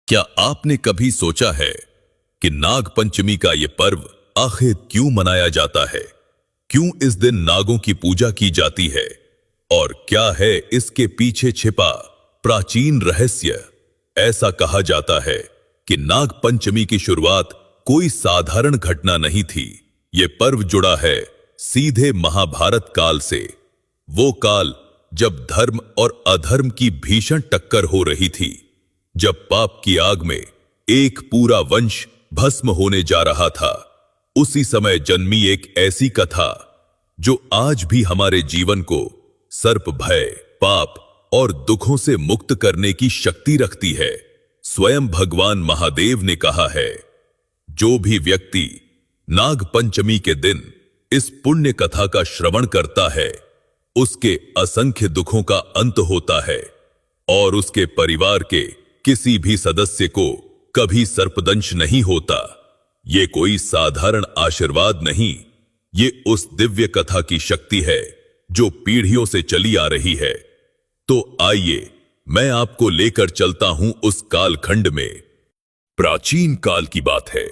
क्या आपने कभी सोचा है कि नाग पंचमी का ये पर्व आखिर क्यों मनाया जाता है? क्यों इस दिन नागों की पूजा की जाती है? और क्या है इसके पीछे छिपा प्राचीन रहस्य? ऐसा कहा जाता है कि नाग पंचमी की शुरुआत कोई साधारण घटना नहीं थी। ये पर्व जुड़ा है सीधे महाभारत काल से। वो काल जब धर्म और अधर्म की भीषण टक्कर हो रही थी, जब पाप की आग में एक पूरा वंश भस्म होने जा रहा था। उसी समय जन्मी एक ऐसी कथा जो आज भी हमारे जीवन को सर्प भय, पाप और दुखों से मुक्त करने की शक्ति रखती है। स्वयं भगवान महादेव ने कहा है, जो भी व्यक्ति नाग पंचमी के दिन इस पुण्य कथा का श्रवण करता है, उसके असंख्य दुखों का अंत होता है और उसके परिवार के किसी भी सदस्य को कभी सर्पदंश नहीं होता। ये कोई साधारण आशीर्वाद नहीं, ये उस दिव्य कथा की शक्ति है जो पीढ़ियों से चली आ रही है। तो आइए मैं आपको लेकर चलता हूं उस कालखंड में। प्राचीन काल की बात है।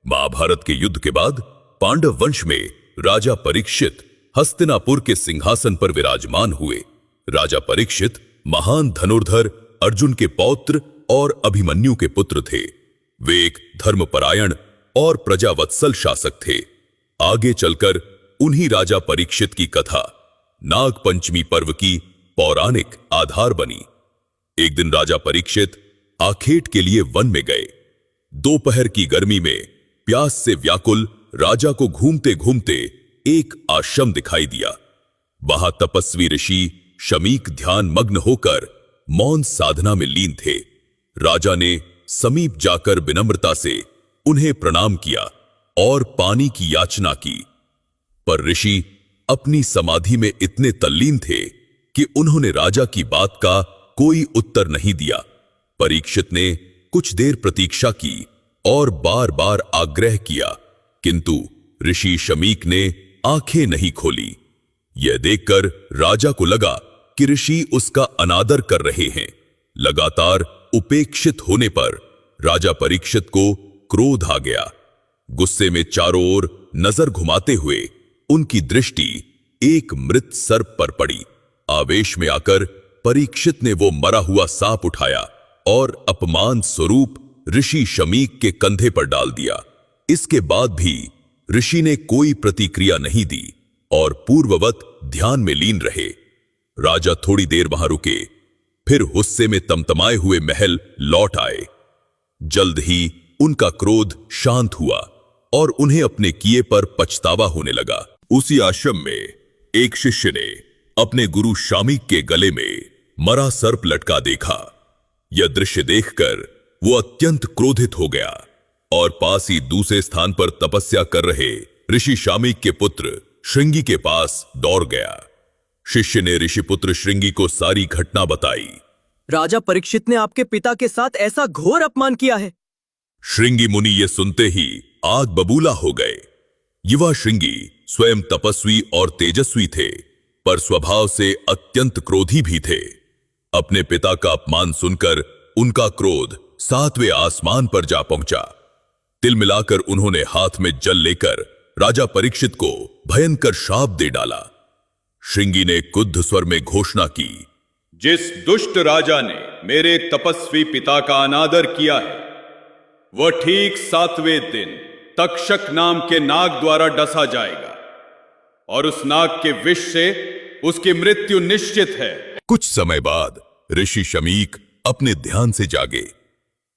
महाभारत के युद्ध के बाद पांडव वंश में राजा परीक्षित हस्तिनापुर के सिंहासन पर विराजमान हुए। राजा परीक्षित महान धनुर्धर अर्जुन के पौत्र और अभिमन्यु के पुत्र थे। वे एक धर्मपरायण और प्रजावत्सल शासक थे। आगे चलकर उन्हीं राजा परीक्षित की कथा नाग पंचमी पर्व की पौराणिक आधार बनी। एक दिन राजा परीक्षित आखेट के लिए वन में गए। दोपहर की गर्मी में प्यास से व्याकुल राजा को घूमते घूमते एक आश्रम दिखाई दिया। वहां तपस्वी ऋषि शमीक ध्यान मग्न होकर मौन साधना में लीन थे। राजा ने समीप जाकर विनम्रता से उन्हें प्रणाम किया और पानी की याचना की, पर ऋषि अपनी समाधि में इतने तल्लीन थे कि उन्होंने राजा की बात का कोई उत्तर नहीं दिया। परीक्षित ने कुछ देर प्रतीक्षा की और बार बार आग्रह किया, किंतु ऋषि शमीक ने आंखें नहीं खोली। यह देखकर राजा को लगा कि ऋषि उसका अनादर कर रहे हैं। लगातार उपेक्षित होने पर राजा परीक्षित को क्रोध आ गया। गुस्से में चारों ओर नजर घुमाते हुए उनकी दृष्टि एक मृत सर्प पर पड़ी। आवेश में आकर परीक्षित ने वो मरा हुआ सांप उठाया और अपमान स्वरूप ऋषि शमीक के कंधे पर डाल दिया। इसके बाद भी ऋषि ने कोई प्रतिक्रिया नहीं दी और पूर्ववत ध्यान में लीन रहे। राजा थोड़ी देर वहां रुके, फिर गुस्से में तमतमाए हुए महल लौट आए। जल्द ही उनका क्रोध शांत हुआ और उन्हें अपने किए पर पछतावा होने लगा। उसी आश्रम में एक शिष्य ने अपने गुरु शामीक के गले में मरा सर्प लटका देखा। यह दृश्य देखकर वो अत्यंत क्रोधित हो गया और पास ही दूसरे स्थान पर तपस्या कर रहे ऋषि शामीक के पुत्र श्रृंगी के पास दौड़ गया। शिष्य ने ऋषिपुत्र श्रृंगी को सारी घटना बताई। राजा परीक्षित ने आपके पिता के साथ ऐसा घोर अपमान किया है। श्रृंगी मुनि ये सुनते ही आग बबूला हो गए। युवा श्रृंगी स्वयं तपस्वी और तेजस्वी थे, पर स्वभाव से अत्यंत क्रोधी भी थे। अपने पिता का अपमान सुनकर उनका क्रोध 7वें आसमान पर जा पहुंचा। तिल मिलाकर उन्होंने हाथ में जल लेकर राजा परीक्षित को भयंकर शाप दे डाला। श्रृंगी ने क्रुद्ध स्वर में घोषणा की, जिस दुष्ट राजा ने मेरे तपस्वी पिता का अनादर किया है, वह ठीक 7वें दिन तक्षक नाम के नाग द्वारा डसा जाएगा और उस नाग के विष से उसकी मृत्यु निश्चित है। कुछ समय बाद ऋषि शमीक अपने ध्यान से जागे।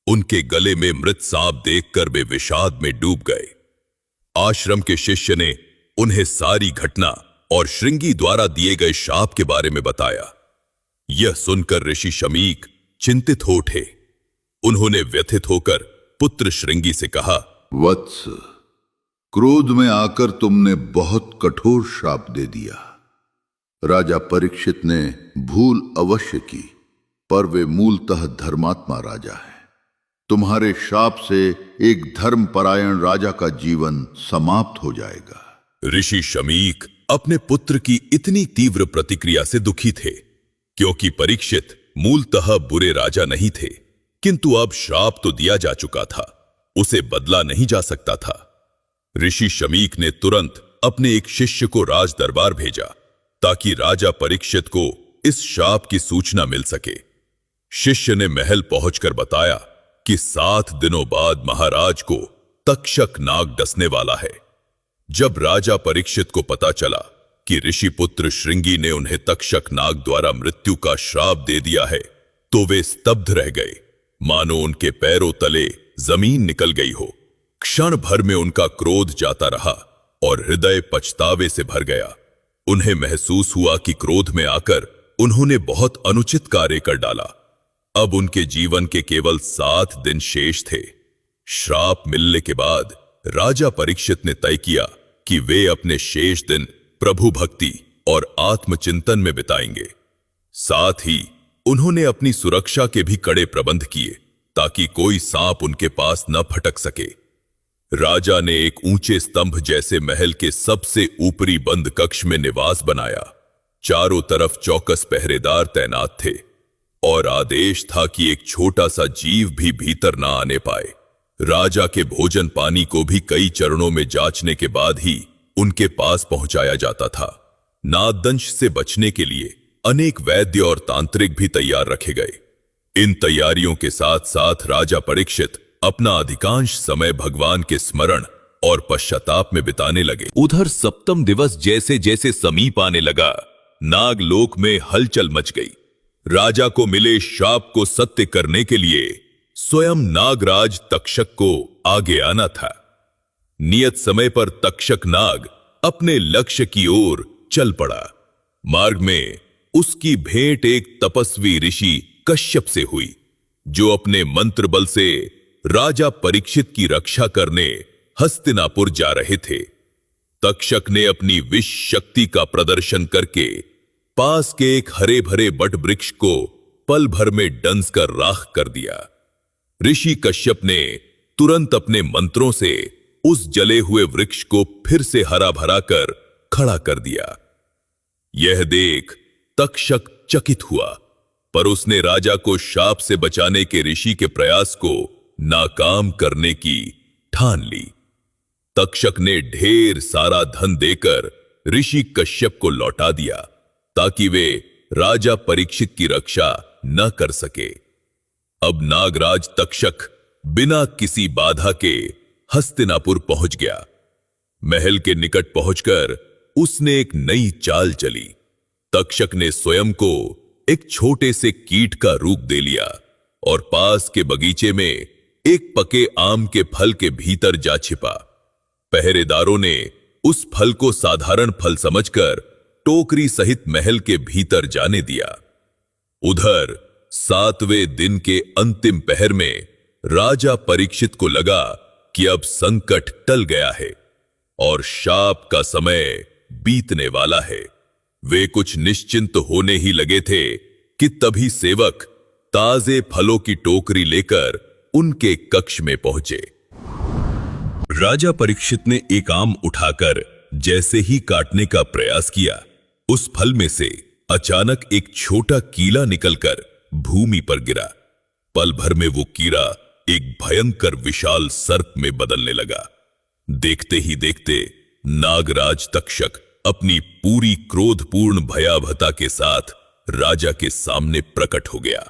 उनके गले में मृत सांप देखकर वे विषाद में डूब गए। आश्रम के शिष्य ने उन्हें सारी घटना और श्रृंगी द्वारा दिए गए शाप के बारे में बताया। यह सुनकर ऋषि शमीक चिंतित हो उठे। उन्होंने व्यथित होकर पुत्र श्रृंगी से कहा, वत्स, क्रोध में आकर तुमने बहुत कठोर श्राप दे दिया। राजा परीक्षित ने भूल अवश्य की, पर वे मूलतः धर्मात्मा राजा है। तुम्हारे शाप से एक धर्मपरायण राजा का जीवन समाप्त हो जाएगा। ऋषि शमीक अपने पुत्र की इतनी तीव्र प्रतिक्रिया से दुखी थे, क्योंकि परीक्षित मूलतः बुरे राजा नहीं थे। किंतु अब श्राप तो दिया जा चुका था, उसे बदला नहीं जा सकता था। ऋषि शमीक ने तुरंत अपने एक शिष्य को राज दरबार भेजा ताकि राजा परीक्षित को इस श्राप की सूचना मिल सके। शिष्य ने महल पहुंचकर बताया कि 7 दिनों बाद महाराज को तक्षक नाग डसने वाला है। जब राजा परीक्षित को पता चला कि ऋषि पुत्र श्रृंगी ने उन्हें तक्षक नाग द्वारा मृत्यु का श्राप दे दिया है, तो वे स्तब्ध रह गए, मानो उनके पैरों तले जमीन निकल गई हो। क्षण भर में उनका क्रोध जाता रहा और हृदय पछतावे से भर गया। उन्हें महसूस हुआ कि क्रोध में आकर उन्होंने बहुत अनुचित कार्य कर डाला। अब उनके जीवन के केवल 7 दिन शेष थे। श्राप मिलने के बाद राजा परीक्षित ने तय किया कि वे अपने शेष दिन प्रभु भक्ति और आत्मचिंतन में बिताएंगे। साथ ही उन्होंने अपनी सुरक्षा के भी कड़े प्रबंध किए ताकि कोई सांप उनके पास न फटक सके। राजा ने एक ऊंचे स्तंभ जैसे महल के सबसे ऊपरी बंद कक्ष में निवास बनाया। चारों तरफ चौकस पहरेदार तैनात थे और आदेश था कि एक छोटा सा जीव भी भीतर ना आने पाए। राजा के भोजन पानी को भी कई चरणों में जांचने के बाद ही उनके पास पहुंचाया जाता था। नागदंश से बचने के लिए अनेक वैद्य और तांत्रिक भी तैयार रखे गए। इन तैयारियों के साथ साथ राजा परीक्षित अपना अधिकांश समय भगवान के स्मरण और पश्चाताप में बिताने लगे। उधर सप्तम दिवस जैसे जैसे समीप आने लगा, नागलोक में हलचल मच गई। राजा को मिले शाप को सत्य करने के लिए स्वयं नागराज तक्षक को आगे आना था। नियत समय पर तक्षक नाग अपने लक्ष्य की ओर चल पड़ा। मार्ग में उसकी भेंट एक तपस्वी ऋषि कश्यप से हुई, जो अपने मंत्र बल से राजा परीक्षित की रक्षा करने हस्तिनापुर जा रहे थे। तक्षक ने अपनी विष शक्ति का प्रदर्शन करके पास के एक हरे भरे बट वृक्ष को पल भर में डंस कर राख कर दिया। ऋषि कश्यप ने तुरंत अपने मंत्रों से उस जले हुए वृक्ष को फिर से हरा भरा कर खड़ा कर दिया। यह देख तक्षक चकित हुआ, पर उसने राजा को शाप से बचाने के ऋषि के प्रयास को नाकाम करने की ठान ली। तक्षक ने ढेर सारा धन देकर ऋषि कश्यप को लौटा दिया ताकि वे राजा परीक्षित की रक्षा न कर सके। अब नागराज तक्षक बिना किसी बाधा के हस्तिनापुर पहुंच गया। महल के निकट पहुंचकर उसने एक नई चाल चली। तक्षक ने स्वयं को एक छोटे से कीट का रूप दे लिया और पास के बगीचे में एक पके आम के फल के भीतर जा छिपा। पहरेदारों ने उस फल को साधारण फल समझकर टोकरी सहित महल के भीतर जाने दिया। उधर 7वें दिन के अंतिम पहर में राजा परीक्षित को लगा कि अब संकट टल गया है और शाप का समय बीतने वाला है। वे कुछ निश्चिंत होने ही लगे थे कि तभी सेवक ताजे फलों की टोकरी लेकर उनके कक्ष में पहुंचे। राजा परीक्षित ने एक आम उठाकर जैसे ही काटने का प्रयास किया, उस फल में से अचानक एक छोटा कीला निकलकर भूमि पर गिरा। पल भर में वो कीड़ा एक भयंकर विशाल सर्प में बदलने लगा। देखते ही देखते नागराज तक्षक अपनी पूरी क्रोधपूर्ण भयावहता के साथ राजा के सामने प्रकट हो गया।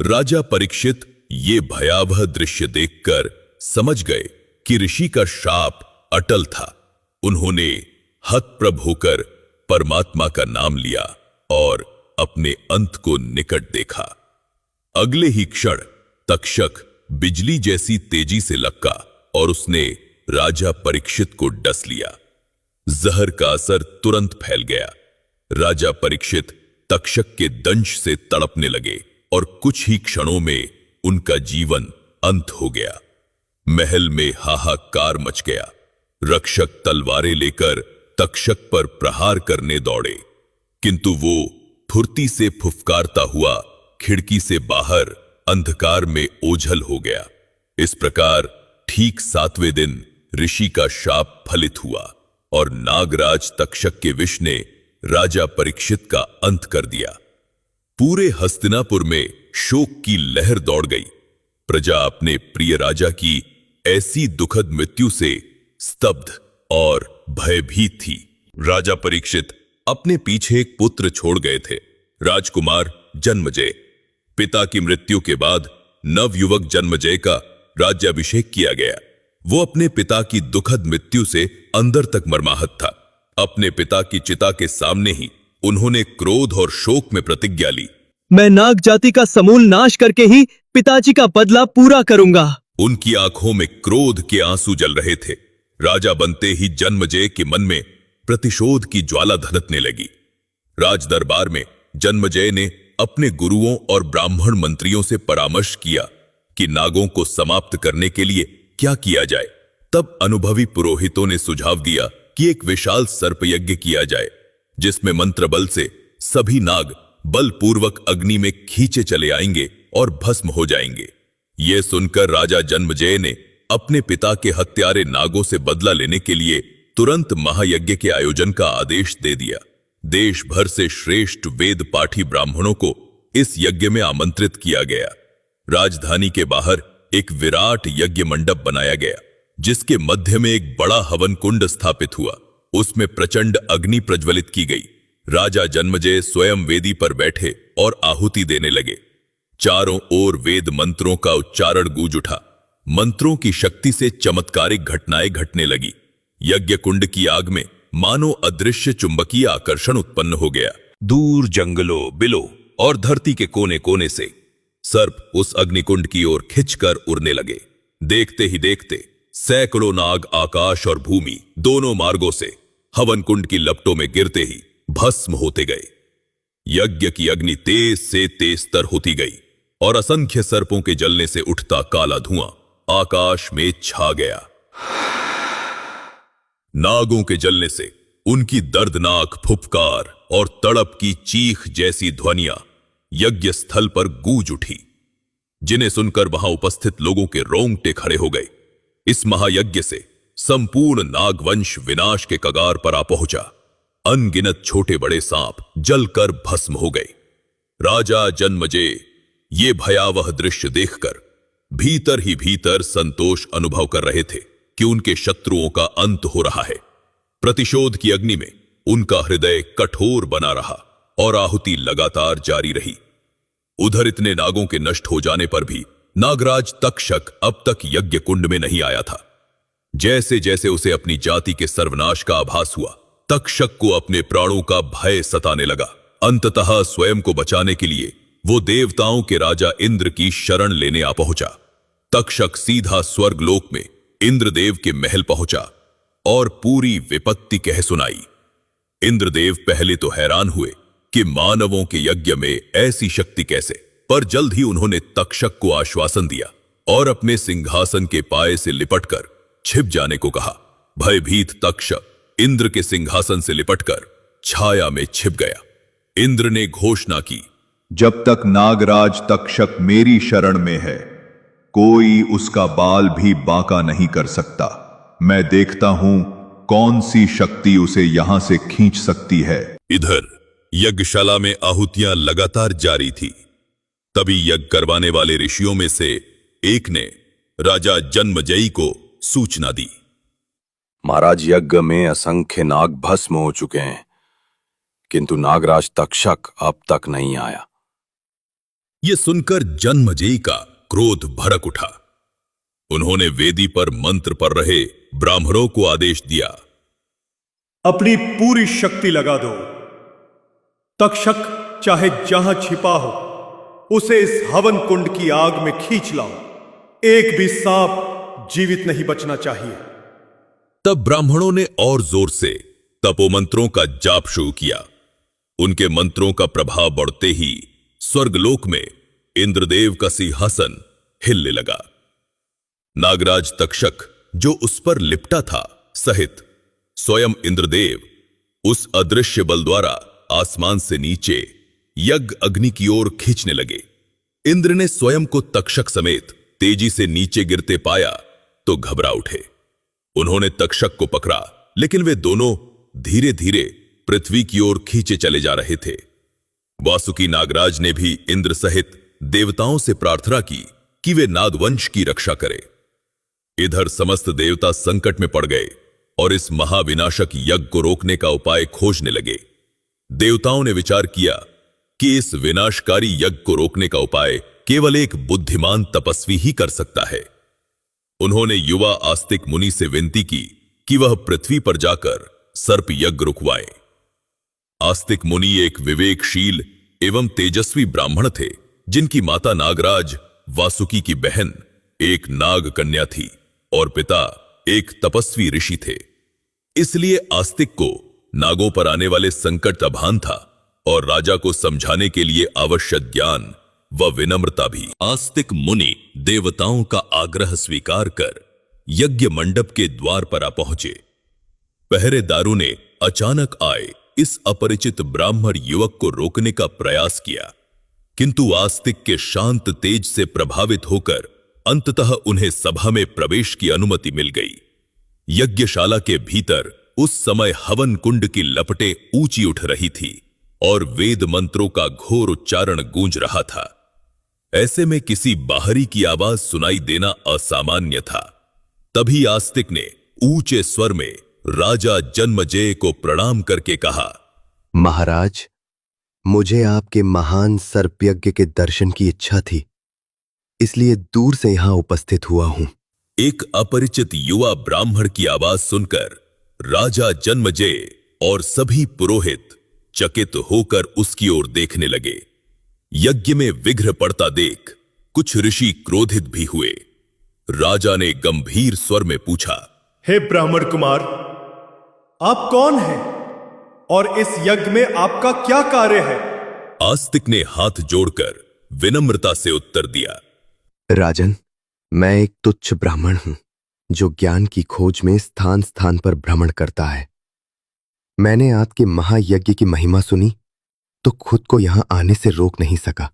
राजा परीक्षित ये भयावह दृश्य देखकर समझ गए कि ऋषि का शाप अटल था। उन्होंने हतप्रभ होकर परमात्मा का नाम लिया और अपने अंत को निकट देखा। अगले ही क्षण तक्षक बिजली जैसी तेजी से लपका और उसने राजा परीक्षित को डस लिया। जहर का असर तुरंत फैल गया। राजा परीक्षित तक्षक के दंश से तड़पने लगे और कुछ ही क्षणों में उनका जीवन अंत हो गया। महल में हाहाकार मच गया। रक्षक तलवारें लेकर तक्षक पर प्रहार करने दौड़े, किंतु वो फुर्ती से फुफकारता हुआ खिड़की से बाहर अंधकार में ओझल हो गया। इस प्रकार ठीक 7वें दिन ऋषि का शाप फलित हुआ और नागराज तक्षक के विष ने राजा परीक्षित का अंत कर दिया। पूरे हस्तिनापुर में शोक की लहर दौड़ गई प्रजा अपने प्रिय राजा की ऐसी दुखद मृत्यु से स्तब्ध और भयभीत थी। राजा परीक्षित अपने पीछे एक पुत्र छोड़ गए थे, राजकुमार जन्मजय। पिता की मृत्यु के बाद नवयुवक जन्मजय का राज्याभिषेक किया गया। वो अपने पिता की दुखद मृत्यु से अंदर तक मर्माहत था। अपने पिता की चिता के सामने ही उन्होंने क्रोध और शोक में प्रतिज्ञा ली। मैं नाग जाति का समूल नाश करके ही पिताजी का बदला पूरा करूंगा। उनकी आंखों में क्रोध के आंसू जल रहे थे। राजा बनते ही जन्मजय के मन में प्रतिशोध की ज्वाला धधकने लगी। राज दरबार में जन्मजय ने अपने गुरुओं और ब्राह्मण मंत्रियों से परामर्श किया कि नागों को समाप्त करने के लिए क्या किया जाए। तब अनुभवी पुरोहितों ने सुझाव दिया कि एक विशाल सर्प यज्ञ किया जाए, जिसमें मंत्र बल से सभी नाग बलपूर्वक अग्नि में खींचे चले आएंगे और भस्म हो जाएंगे। यह सुनकर राजा जन्मजय ने अपने पिता के हत्यारे नागों से बदला लेने के लिए तुरंत महायज्ञ के आयोजन का आदेश दे दिया। देश भर से श्रेष्ठ वेद पाठी ब्राह्मणों को इस यज्ञ में आमंत्रित किया गया। राजधानी के बाहर एक विराट यज्ञ मंडप बनाया गया, जिसके मध्य में एक बड़ा हवन कुंड स्थापित हुआ। उसमें प्रचंड अग्नि प्रज्वलित की गई। राजा जन्मजय स्वयं वेदी पर बैठे और आहुति देने लगे। चारों ओर वेद मंत्रों का उच्चारण गूंज उठा। मंत्रों की शक्ति से चमत्कारिक घटनाएं घटने लगी। यज्ञ कुंड की आग में मानो अदृश्य चुंबकीय आकर्षण उत्पन्न हो गया। दूर जंगलों, बिलों और धरती के कोने कोने से सर्प उस अग्निकुंड की ओर खिंचकर उड़ने लगे। देखते ही देखते सैकड़ों नाग आकाश और भूमि दोनों मार्गों से हवन कुंड की लपटों में गिरते ही भस्म होते गए। यज्ञ की अग्नि तेज से तेजतर होती गई और असंख्य सर्पों के जलने से उठता काला धुआं आकाश में छा गया। नागों के जलने से उनकी दर्दनाक फुफकार और तड़प की चीख जैसी ध्वनियां यज्ञ स्थल पर गूंज उठी, जिन्हें सुनकर वहां उपस्थित लोगों के रोंगटे खड़े हो गए। इस महायज्ञ से संपूर्ण नागवंश विनाश के कगार पर आ पहुंचा। अनगिनत छोटे बड़े सांप जलकर भस्म हो गए। राजा जन्मजय ये भयावह दृश्य देखकर भीतर ही भीतर संतोष अनुभव कर रहे थे कि उनके शत्रुओं का अंत हो रहा है। प्रतिशोध की अग्नि में उनका हृदय कठोर बना रहा और आहुति लगातार जारी रही। उधर इतने नागों के नष्ट हो जाने पर भी नागराज तक्षक अब तक यज्ञ कुंड में नहीं आया था। जैसे जैसे उसे अपनी जाति के सर्वनाश का आभास हुआ, तक्षक को अपने प्राणों का भय सताने लगा। अंततः स्वयं को बचाने के लिए वो देवताओं के राजा इंद्र की शरण लेने आ पहुंचा। तक्षक सीधा स्वर्गलोक में इंद्रदेव के महल पहुंचा और पूरी विपत्ति कह सुनाई। इंद्रदेव पहले तो हैरान हुए कि मानवों के यज्ञ में ऐसी शक्ति कैसे, पर जल्द ही उन्होंने तक्षक को आश्वासन दिया और अपने सिंहासन के पाए से लिपटकर छिप जाने को कहा। भयभीत तक्षक इंद्र के सिंहासन से लिपटकर छाया में छिप गया। इंद्र ने घोषणा की, जब तक नागराज तक्षक मेरी शरण में है, कोई उसका बाल भी बांका नहीं कर सकता। मैं देखता हूं कौन सी शक्ति उसे यहां से खींच सकती है। इधर यज्ञशाला में आहुतियां लगातार जारी थी। तभी यज्ञ करवाने वाले ऋषियों में से एक ने राजा जन्मजयी को सूचना दी, महाराज, यज्ञ में असंख्य नाग भस्म हो चुके हैं, किंतु नागराज तक्षक अब तक नहीं आया। यह सुनकर जन्मजयी का क्रोध भड़क उठा। उन्होंने वेदी पर मंत्र पढ़ रहे ब्राह्मणों को आदेश दिया, अपनी पूरी शक्ति लगा दो। तक्षक चाहे जहां छिपा हो, उसे इस हवन कुंड की आग में खींच लाओ। एक भी सांप जीवित नहीं बचना चाहिए। तब ब्राह्मणों ने और जोर से तपोमंत्रों का जाप शुरू किया। उनके मंत्रों का प्रभाव बढ़ते ही स्वर्गलोक में इंद्रदेव का सिंहासन हिलने लगा। नागराज तक्षक जो उस पर लिपटा था सहित स्वयं इंद्रदेव उस अदृश्य बल द्वारा आसमान से नीचे यज्ञ अग्नि की ओर खींचने लगे। इंद्र ने स्वयं को तक्षक समेत तेजी से नीचे गिरते पाया तो घबरा उठे। उन्होंने तक्षक को पकड़ा, लेकिन वे दोनों धीरे धीरे पृथ्वी की ओर खींचे चले जा रहे थे। वासुकी नागराज ने भी इंद्र सहित देवताओं से प्रार्थना की कि वे नागवंश की रक्षा करें। इधर समस्त देवता संकट में पड़ गए और इस महाविनाशक यज्ञ को रोकने का उपाय खोजने लगे। देवताओं ने विचार किया कि इस विनाशकारी यज्ञ को रोकने का उपाय केवल एक बुद्धिमान तपस्वी ही कर सकता है। उन्होंने युवा आस्तिक मुनि से विनती की कि वह पृथ्वी पर जाकर सर्प यज्ञ रुकवाए। आस्तिक मुनि एक विवेकशील एवं तेजस्वी ब्राह्मण थे, जिनकी माता नागराज वासुकी की बहन एक नाग कन्या थी और पिता एक तपस्वी ऋषि थे। इसलिए आस्तिक को नागों पर आने वाले संकट का भान था और राजा को समझाने के लिए आवश्यक ज्ञान व विनम्रता भी। आस्तिक मुनि देवताओं का आग्रह स्वीकार कर यज्ञ मंडप के द्वार पर आ पहुंचे। पहरेदारों ने अचानक आए इस अपरिचित ब्राह्मण युवक को रोकने का प्रयास किया, किंतु आस्तिक के शांत तेज से प्रभावित होकर अंततः उन्हें सभा में प्रवेश की अनुमति मिल गई। यज्ञशाला के भीतर उस समय हवन कुंड की लपटें ऊंची उठ रही थी और वेद मंत्रों का घोर उच्चारण गूंज रहा था। ऐसे में किसी बाहरी की आवाज सुनाई देना असामान्य था। तभी आस्तिक ने ऊंचे स्वर में राजा जन्मजय को प्रणाम करके कहा, महाराज, मुझे आपके महान सर्पयज्ञ के दर्शन की इच्छा थी, इसलिए दूर से यहां उपस्थित हुआ हूं। एक अपरिचित युवा ब्राह्मण की आवाज सुनकर राजा जन्मजय और सभी पुरोहित चकित होकर उसकी ओर देखने लगे। यज्ञ में विघ्न पड़ता देख कुछ ऋषि क्रोधित भी हुए। राजा ने गंभीर स्वर में पूछा, हे ब्राह्मण कुमार, आप कौन हैं और इस यज्ञ में आपका क्या कार्य है? आस्तिक ने हाथ जोड़कर विनम्रता से उत्तर दिया, राजन, मैं एक तुच्छ ब्राह्मण हूं जो ज्ञान की खोज में स्थान स्थान पर भ्रमण करता है। मैंने आपके महायज्ञ की महिमा सुनी तो खुद को यहां आने से रोक नहीं सका।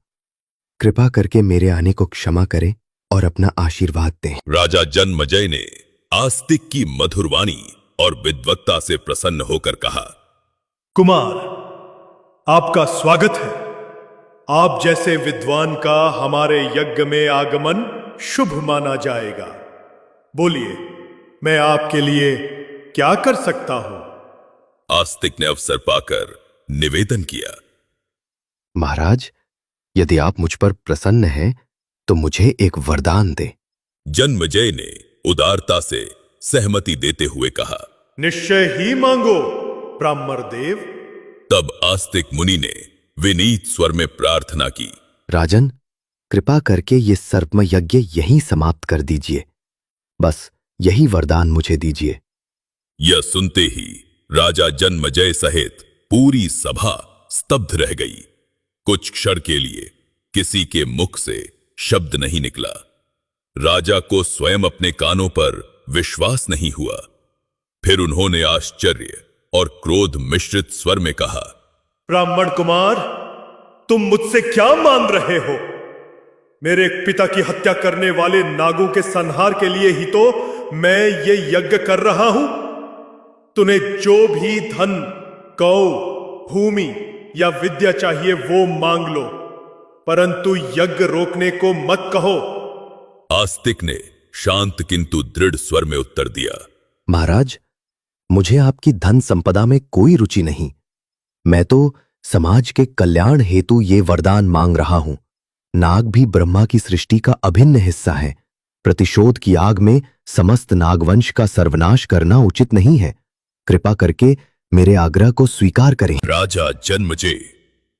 कृपा करके मेरे आने को क्षमा करें और अपना आशीर्वाद दें। राजा जन्मजय ने आस्तिक की मधुर वाणी और विद्वत्ता से प्रसन्न होकर कहा, कुमार, आपका स्वागत है। आप जैसे विद्वान का हमारे यज्ञ में आगमन शुभ माना जाएगा। बोलिए, मैं आपके लिए क्या कर सकता हूं? आस्तिक ने अवसर पाकर निवेदन किया, महाराज, यदि आप मुझ पर प्रसन्न हैं तो मुझे एक वरदान दें। जन्मजय ने उदारता से सहमति देते हुए कहा, निश्चय ही मांगो ब्राह्मण देव। तब आस्तिक मुनि ने विनीत स्वर में प्रार्थना की, राजन, कृपा करके ये सर्पम यज्ञ यहीं समाप्त कर दीजिए। बस यही वरदान मुझे दीजिए। यह सुनते ही राजा जन्मजय सहित पूरी सभा स्तब्ध रह गई। कुछ क्षण के लिए किसी के मुख से शब्द नहीं निकला। राजा को स्वयं अपने कानों पर विश्वास नहीं हुआ। फिर उन्होंने आश्चर्य और क्रोध मिश्रित स्वर में कहा, ब्राह्मण कुमार, तुम मुझसे क्या मान रहे हो? मेरे पिता की हत्या करने वाले नागों के संहार के लिए ही तो मैं ये यज्ञ कर रहा हूं। तुम्हें जो भी धन, गौ, भूमि या विद्या चाहिए वो मांग लो, परंतु यज्ञ रोकने को मत कहो। आस्तिक ने शांत किंतु दृढ़ स्वर में उत्तर दिया, महाराज, मुझे आपकी धन संपदा में कोई रुचि नहीं। मैं तो समाज के कल्याण हेतु ये वरदान मांग रहा हूं। नाग भी ब्रह्मा की सृष्टि का अभिन्न हिस्सा है। प्रतिशोध की आग में समस्त नागवंश का सर्वनाश करना उचित नहीं है। कृपा करके मेरे आग्रह को स्वीकार करें। राजा जन्मजय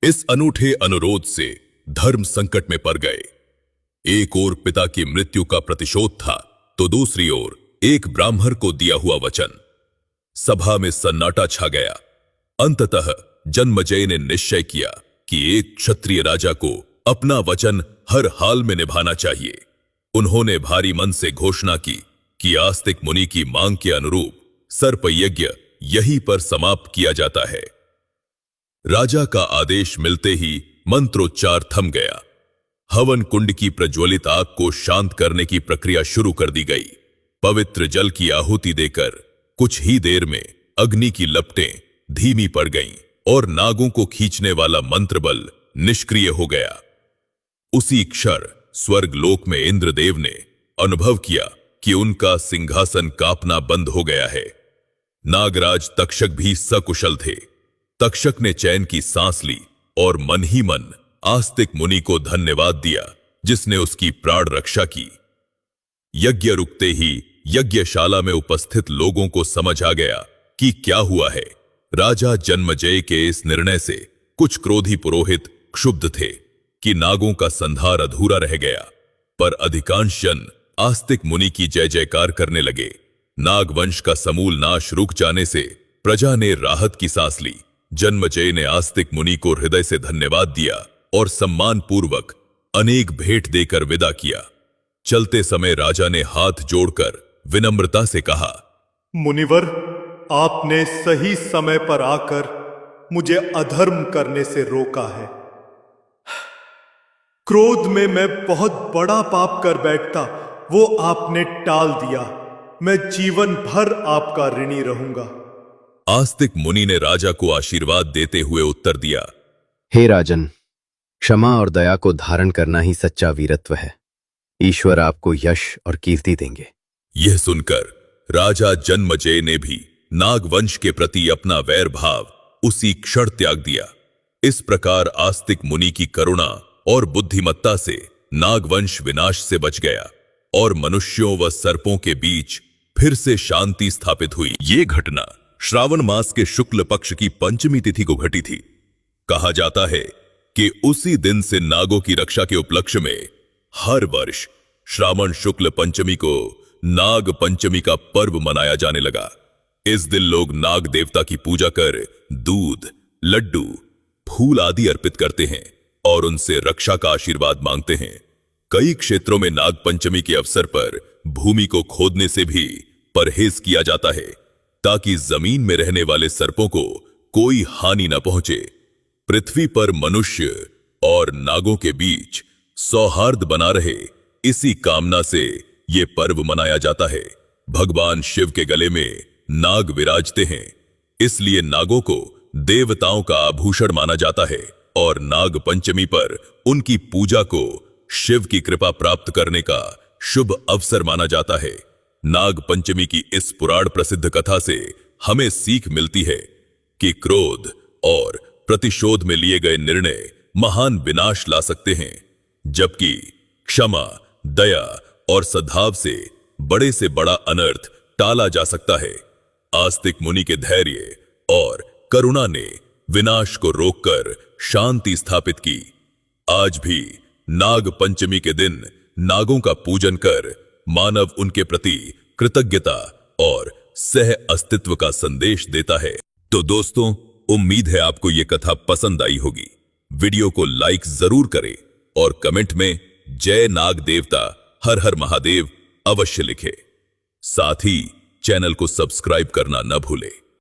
इस अनूठे अनुरोध से धर्म संकट में पड़ गए। एक ओर पिता की मृत्यु का प्रतिशोध था, तो दूसरी ओर एक ब्राह्मण को दिया हुआ वचन। सभा में सन्नाटा छा गया। अंततः जन्मजय ने निश्चय किया कि एक क्षत्रिय राजा को अपना वचन हर हाल में निभाना चाहिए। उन्होंने भारी मन से घोषणा की कि आस्तिक मुनि की मांग के अनुरूप सर्प यज्ञ यहीं पर समाप्त किया जाता है। राजा का आदेश मिलते ही मंत्रोच्चार थम गया। हवन कुंड की प्रज्वलित आग को शांत करने की प्रक्रिया शुरू कर दी गई। पवित्र जल की आहुति देकर कुछ ही देर में अग्नि की लपटें धीमी पड़ गईं और नागों को खींचने वाला मंत्र बल निष्क्रिय हो गया। उसी क्षण स्वर्गलोक में इंद्रदेव ने अनुभव किया कि उनका सिंहासन कांपना बंद हो गया है। नागराज तक्षक भी सकुशल थे। तक्षक ने चैन की सांस ली और मन ही मन आस्तिक मुनि को धन्यवाद दिया, जिसने उसकी प्राण रक्षा की। यज्ञ रुकते ही यज्ञशाला में उपस्थित लोगों को समझ आ गया कि क्या हुआ है। राजा जन्मजय के इस निर्णय से कुछ क्रोधी पुरोहित क्षुब्ध थे कि नागों का संहार अधूरा रह गया, पर अधिकांश जन आस्तिक मुनि की जय जयकार करने लगे। नागवंश का समूल नाश रुक जाने से प्रजा ने राहत की सांस ली। जन्मजय ने आस्तिक मुनि को हृदय से धन्यवाद दिया और सम्मान पूर्वक अनेक भेंट देकर विदा किया। चलते समय राजा ने हाथ जोड़कर विनम्रता से कहा, मुनिवर, आपने सही समय पर आकर मुझे अधर्म करने से रोका है। क्रोध में मैं बहुत बड़ा पाप कर बैठता, वो आपने टाल दिया। मैं जीवन भर आपका ऋणी रहूंगा। आस्तिक मुनि ने राजा को आशीर्वाद देते हुए उत्तर दिया, हे राजन, क्षमा और दया को धारण करना ही सच्चा वीरत्व है। ईश्वर आपको यश और कीर्ति देंगे। यह सुनकर राजा जन्मजय ने भी नागवंश के प्रति अपना वैर भाव उसी क्षण त्याग दिया। इस प्रकार आस्तिक मुनि की करुणा और बुद्धिमत्ता से नागवंश विनाश से बच गया और मनुष्यों व सर्पों के बीच फिर से शांति स्थापित हुई। ये घटना श्रावण मास के शुक्ल पक्ष की पंचमी तिथि को घटी थी। कहा जाता है कि उसी दिन से नागों की रक्षा के उपलक्ष्य में हर वर्ष श्रावण शुक्ल पंचमी को नाग पंचमी का पर्व मनाया जाने लगा। इस दिन लोग नाग देवता की पूजा कर दूध, लड्डू, फूल आदि अर्पित करते हैं और उनसे रक्षा का आशीर्वाद मांगते हैं। कई क्षेत्रों में नाग पंचमी के अवसर पर भूमि को खोदने से भी परहेज किया जाता है, ताकि जमीन में रहने वाले सर्पों को कोई हानि न पहुंचे। पृथ्वी पर मनुष्य और नागों के बीच सौहार्द बना रहे, इसी कामना से ये पर्व मनाया जाता है। भगवान शिव के गले में नाग विराजते हैं, इसलिए नागों को देवताओं का आभूषण माना जाता है और नाग पंचमी पर उनकी पूजा को शिव की कृपा प्राप्त करने का शुभ अवसर माना जाता है। नाग पंचमी की इस पुराण प्रसिद्ध कथा से हमें सीख मिलती है कि क्रोध और प्रतिशोध में लिए गए निर्णय महान विनाश ला सकते हैं, जबकि क्षमा, दया और सद्भाव से बड़ा अनर्थ टाला जा सकता है। आस्तिक मुनि के धैर्य और करुणा ने विनाश को रोककर शांति स्थापित की। आज भी नाग पंचमी के दिन नागों का पूजन कर मानव उनके प्रति कृतज्ञता और सह अस्तित्व का संदेश देता है। तो दोस्तों, उम्मीद है आपको ये कथा पसंद आई होगी। वीडियो को लाइक जरूर करें और कमेंट में जय नाग देवता, हर हर महादेव अवश्य लिखें। साथ ही चैनल को सब्सक्राइब करना न भूलें।